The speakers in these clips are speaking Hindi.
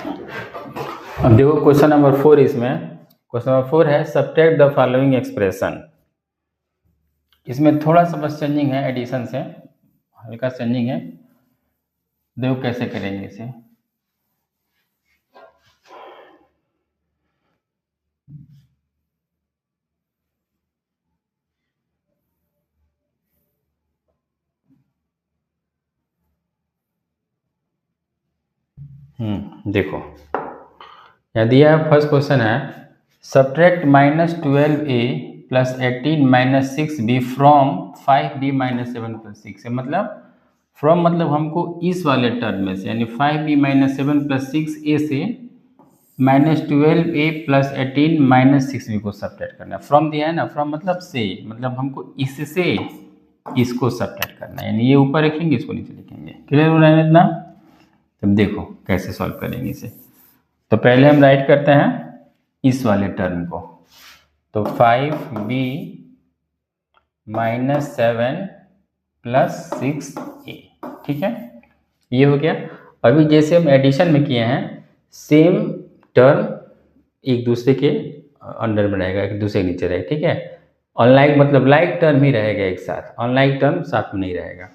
अब देखो क्वेश्चन नंबर 4 इसमें क्वेश्चन नंबर 4 है सब्ट्रैक्ट द फॉलोइंग एक्सप्रेशन। इसमें थोड़ा सा बस चेंजिंग है, एडिशन से हल्का चेंजिंग है। देखो कैसे करेंगे इसे। देखो यहाँ दिया है, फर्स्ट क्वेश्चन है subtract -12a + 18 - 6b from 5b - 7 + 6 है। मतलब फ्रॉम मतलब हमको इस वाले टर्म में से यानी 5b - 7 + 6a से -12a + 18 - 6b को सब्ट्रैक्ट करना है। फ्रॉम दिया है ना, फ्रॉम मतलब से, मतलब हमको इससे इसको सब्ट्रैक्ट करना है, यानी ये ऊपर लिखेंगे इसको नीचे लिखेंगे। क्लियर हो रहा है इतना? तब देखो कैसे सॉल्व करेंगे इसे। तो पहले हम राइट करते हैं इस वाले टर्म को, तो 5b - 7 + 6a, ठीक है, ये हो गया। अभी जैसे हम एडिशन में किए हैं सेम टर्म एक दूसरे के अंडर में रहेगा, एक दूसरे के नीचे रहेगा, ठीक है। अनलाइक मतलब लाइक टर्म ही रहेगा एक साथ, अनलाइक टर्म साथ में नहीं रहेगा।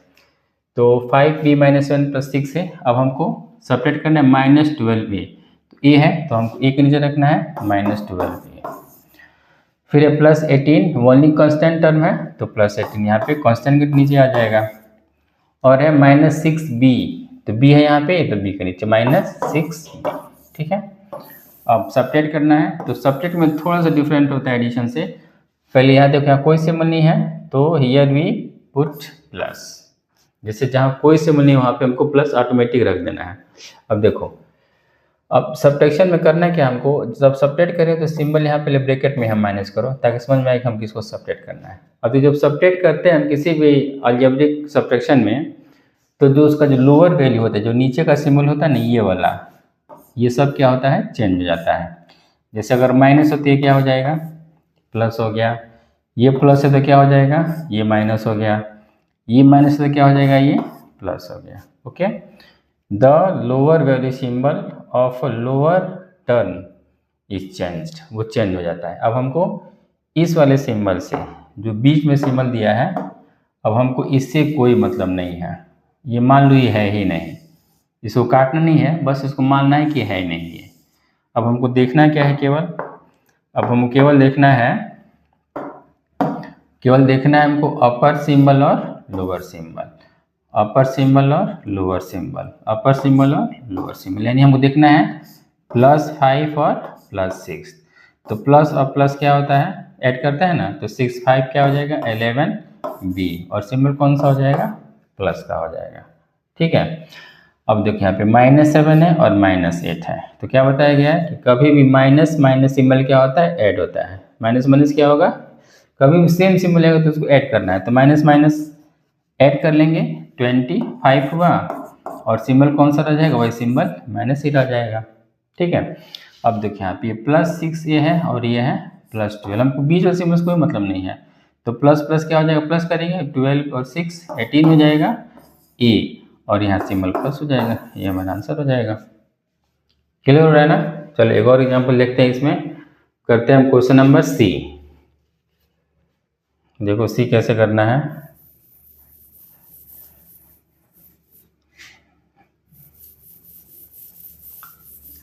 तो 5b - 7 + 6 है। अब हमको सेपरेट करना है -12a, तो a है तो हमको a के नीचे रखना है -12a। फिर है +18, ओनली कांस्टेंट टर्म है तो +18 यहाँ पे कांस्टेंट के नीचे आ जाएगा। और है -6b, तो b है यहाँ पे तो b के नीचे -6b, ठीक है। अब सब्ट्रैक्ट करना है, तो सब्ट्रैक्ट में थोड़ा सा डिफरेंट होता है एडिशन से। पहले यहाँ देखो, यहाँ कोई सिंबल नहीं है तो हियर वी पुट प्लस। जैसे जहाँ कोई सिंबल नहीं वहाँ पे हमको प्लस ऑटोमेटिक रख देना है। अब देखो, अब सब्ट्रैक्शन में करना है क्या हमको, जब सब्ट्रैक्ट करें तो सिंबल यहाँ पहले ब्रैकेट में हम माइनस करो ताकि समझ में आए कि हम किसको सब्ट्रैक्ट करना है। अब जब सब्ट्रैक्ट करते हैं हम किसी भी अलजेब्रिक सब्ट्रैक्शन में, तो जो उसका जो लोअर वैल्यू होता है, जो नीचे का सिंबल होता है ना, ये वाला, ये सब क्या होता है, चेंज हो जाता है। जैसे अगर माइनस होती है क्या हो जाएगा, प्लस हो गया। ये प्लस है तो क्या हो जाएगा, ये माइनस हो गया। ये माइनस है तो क्या हो जाएगा, ये प्लस हो गया। Okay, the lower value symbol of lower term is changed, वो चेंज हो जाता है। अब हमको इस वाले सिंबल से, जो बीच में सिंबल दिया है, अब हमको इससे कोई मतलब नहीं है। ये मान लो ये है ही नहीं, इसको काटना नहीं है, बस इसको मानना है कि है ही नहीं ये। अब हमको देखना क्या है, अब हमको केवल देखना है हमको अपर सिंबल और लोअर सिंबल, अपर सिंबल और लोअर सिंबल, अपर सिंबल और लोअर सिंबल। यानी हमको देखना है +5 और +6। तो प्लस और प्लस क्या होता है, ऐड करते हैं ना, तो 6 5 क्या हो जाएगा 11b, और सिंबल कौन सा हो जाएगा, प्लस का हो जाएगा, ठीक है। अब देखिए यहाँ पे -7 है और -8 है, तो क्या बताया गया है कि कभी भी माइनस माइनस सिंबल क्या होता है, ऐड होता है। माइनस माइनस क्या होगा, कभी भी सेम सिंबल आएगा तो उसको ऐड करना है, तो माइनस माइनस ऐड कर लेंगे, 25 हुआ, और सिंबल कौन सा रह जाएगा, वही सिंबल माइनस ही रह जाएगा, ठीक है। अब देखिए यहाँ पे +6 ये है और ये है +12, हमको बीच वाले सिंबल से कोई मतलब नहीं है, तो प्लस प्लस क्या हो जाएगा, प्लस करेंगे 12 और 6 18 हो जाएगा ए, और यहाँ सिंबल प्लस हो जाएगा, ये हमारा आंसर हो जाएगा। क्लियर हो रहा है ना। चलो एक और एग्जांपल देखते हैं, इसमें करते हैं हम क्वेश्चन नंबर सी। देखो सी कैसे करना है।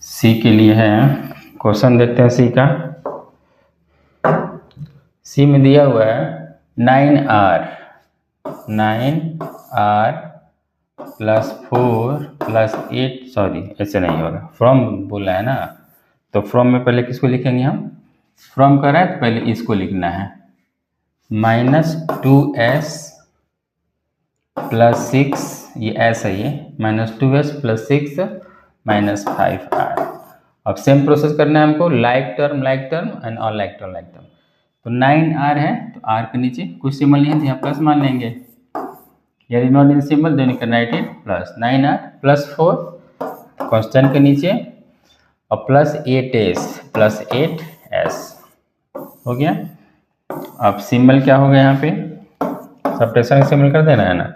सी के लिए है क्वेश्चन, देखते हैं सी का। सी में दिया हुआ है 9r +4 +8, सॉरी ऐसे नहीं होगा, फ्रॉम बोला है ना, तो फ्रॉम में पहले किसको लिखेंगे हम, फ्रॉम कर रहा है तो पहले इसको लिखना है -2s +6, ये s है, ये -2s +6 -5r। अब सेम प्रोसेस करना है हमको, like term and unlike term like term. तो 9r है तो r के नीचे कुछ सिंबल नहीं है तो यहाँ प्लस मान लेंगे, यदि not in symbol then you can write it plus 9r +4 constant के नीचे और +8s हो गया। अब सिंबल क्या होगा, यहाँ पे सब्ट्रैक्शन सिंबल कर देना है ना।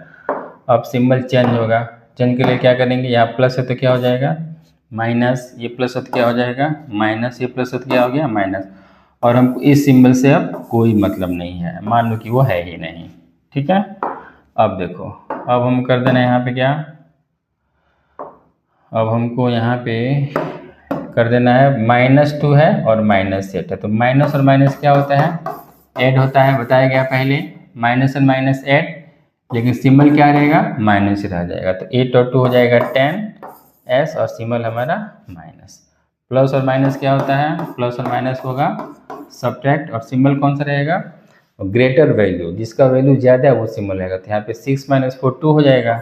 अब सिंबल चेंज होगा, चेंज के लिए क्या करेंगे, यहाँ प्लस है तो क्या हो जाएगा माइनस ये प्लस होता क्या हो जाएगा माइनस, ये प्लस होता क्या हो गया माइनस, और हमको इस सिंबल से अब कोई मतलब नहीं है, मान लो कि वो है ही नहीं। ठीक है, अब देखो, अब हम कर देना यहाँ पे क्या, अब हमको यहाँ पे कर देना है -2 है और -8 है, तो माइनस और माइनस क्या होता है ऐड होता है, बताया गया पहले, माइनस और माइनस ऐड, लेकिन सिंबल क्या रहेगा माइनस रह जाएगा, तो 8 और 2 हो जाएगा 10s और सिंबल हमारा माइनस। प्लस और माइनस क्या होता है, प्लस और माइनस होगा सब्ट्रैक्ट, और सिंबल कौन सा रहेगा ग्रेटर वैल्यू, जिसका वैल्यू ज़्यादा है वो सिंबल रहेगा, तो यहाँ पे 6 - 4 2 हो जाएगा,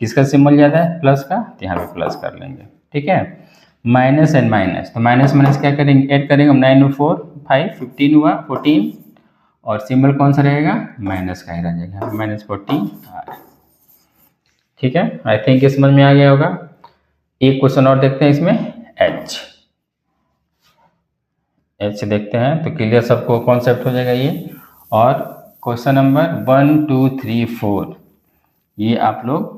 किसका सिंबल ज़्यादा है प्लस का, तो यहाँ पे प्लस कर लेंगे। ठीक है, माइनस एंड माइनस, तो माइनस माइनस क्या करेंगे ऐड करेंगे, 9 और 4 5 15 हुआ 14, और सिंबल कौन सा रहेगा माइनस का ही रह जाएगा, -14R। ठीक है, आई थिंक ये समझ में आ गया होगा। एक क्वेश्चन और देखते हैं इसमें, एच देखते हैं तो क्लियर सबको कॉन्सेप्ट हो जाएगा ये। और क्वेश्चन नंबर 1 2 3 4 ये आप लोग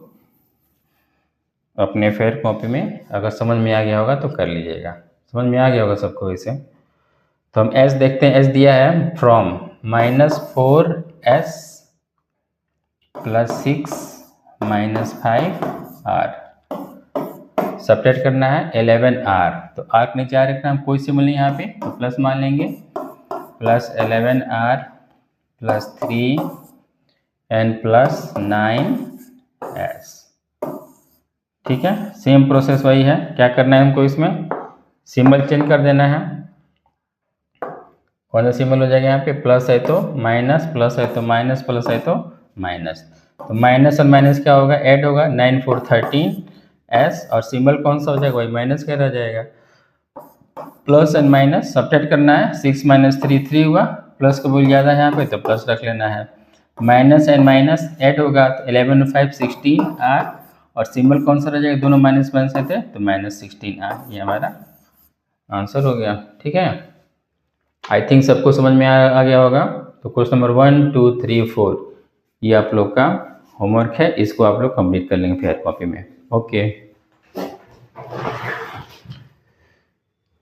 अपने फेयर कॉपी में अगर समझ में आ गया होगा तो कर लीजिएगा, समझ में आ गया होगा सबको इसे। तो हम एस देखते हैं, एस दिया है फ्रॉम -4s + 6 - 5r, सब्ट्रैक्ट करना है 11r, तो r के नीचे r रखना, हम कोई सिंबल नहीं यहाँ पे तो प्लस मान लेंगे, +11r + 3 and +9s। ठीक है, सेम प्रोसेस वही है, क्या करना है हमको इसमें सिंबल चेंज कर देना है, कौन सा सिंबल हो जाएगा यहाँ पे, प्लस है तो माइनस, प्लस है तो माइनस, प्लस है तो माइनस, तो माइनस और माइनस क्या होगा ऐड होगा, 9 4 13s, और सिंबल कौन सा हो जाएगा वही माइनस का रह जाएगा, प्लस एंड माइनस सब्ट्रैक्ट करना है, 6 - 3 3 हुआ, प्लस का वैल्यू ज़्यादा है यहाँ पे तो प्लस रख लेना है, माइनस एंड माइनस ऐड होगा तो 11 और 5 16r, और सिंबल कौन सा रह जाएगा, दोनों माइनस माइनस थे तो -16r, ये हमारा आंसर हो गया। ठीक है, आई थिंक सबको समझ में आ गया होगा। तो क्वेश्चन नंबर 1 2 3 4 ये आप लोग का होमवर्क है, इसको आप लोग कंप्लीट कर लेंगे फेयर कॉपी में। ओके।